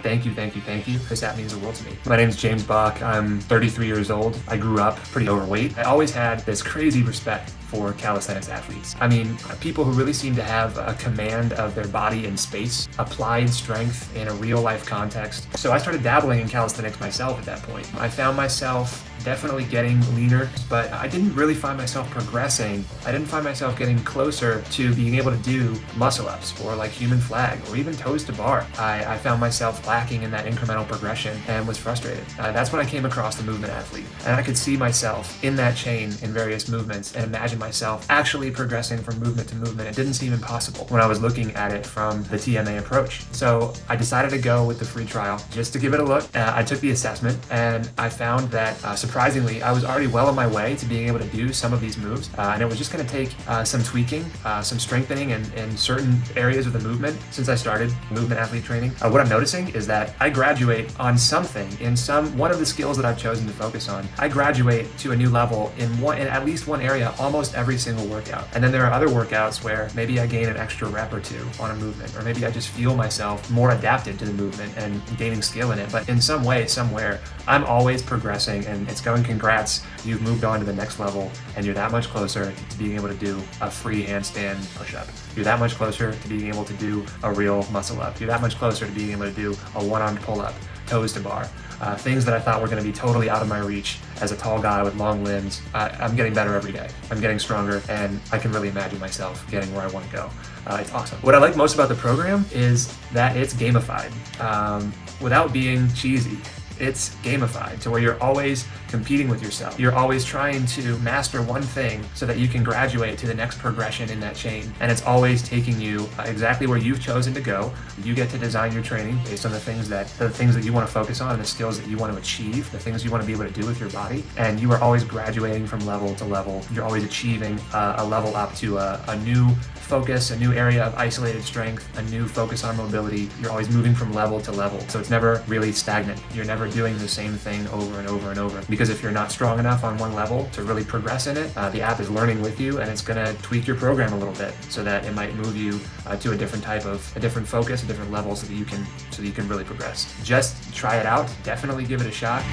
Thank you, thank you, thank you, because that means the world to me. My name is James Bock. I'm 33 years old. I grew up pretty overweight. I always had this crazy respect for calisthenics athletes. I mean, people who really seem to have a command of their body in space, applied strength in a real life context. So I started dabbling in calisthenics myself at that point. I found myself definitely getting leaner, but I didn't really find myself progressing. I didn't find myself getting closer to being able to do muscle ups or like human flag or even toes to bar. I found myself lacking in that incremental progression and was frustrated. That's when I came across the movement athlete, and I could see myself in that chain in various movements and imagine myself actually progressing from movement to movement. It didn't seem impossible when I was looking at it from the TMA approach. So I decided to go with the free trial just to give it a look. I took the assessment and I found that surprisingly, I was already well on my way to being able to do some of these moves, and it was just going to take some tweaking, some strengthening in certain areas of the movement since I started movement athlete training. What I'm noticing is that I graduate on something in one of the skills that I've chosen to focus on. I graduate to a new level in at least one area almost every single workout. And then there are other workouts where maybe I gain an extra rep or two on a movement, or maybe I just feel myself more adapted to the movement and gaining skill in it. But in some way, somewhere, I'm always progressing, and it's going, congrats, you've moved on to the next level, and you're that much closer to being able to do a free handstand push-up. You're that much closer to being able to do a real muscle up. You're that much closer to being able to do a one-armed pull-up, toes to bar. Things that I thought were going to be totally out of my reach as a tall guy with long limbs. I'm getting better every day. I'm getting stronger, and I can really imagine myself getting where I want to go. It's awesome. What I like most about the program is that it's gamified. Without being cheesy, it's gamified to where you're always competing with yourself. You're always trying to master one thing so that you can graduate to the next progression in that chain. And it's always taking you exactly where you've chosen to go. You get to design your training based on the things that you want to focus on, and the skills that you want to achieve, the things you want to be able to do with your body. And you are always graduating from level to level. You're always achieving a level up to a new focus, a new area of isolated strength, a new focus on mobility. You're always moving from level to level. So it's never really stagnant. You're never doing the same thing over and over and over. Because if you're not strong enough on one level to really progress in it, the app is learning with you, and it's going to tweak your program a little bit so that it might move you to a different focus, a different level, so that you can really progress. Just try it out. Definitely give it a shot.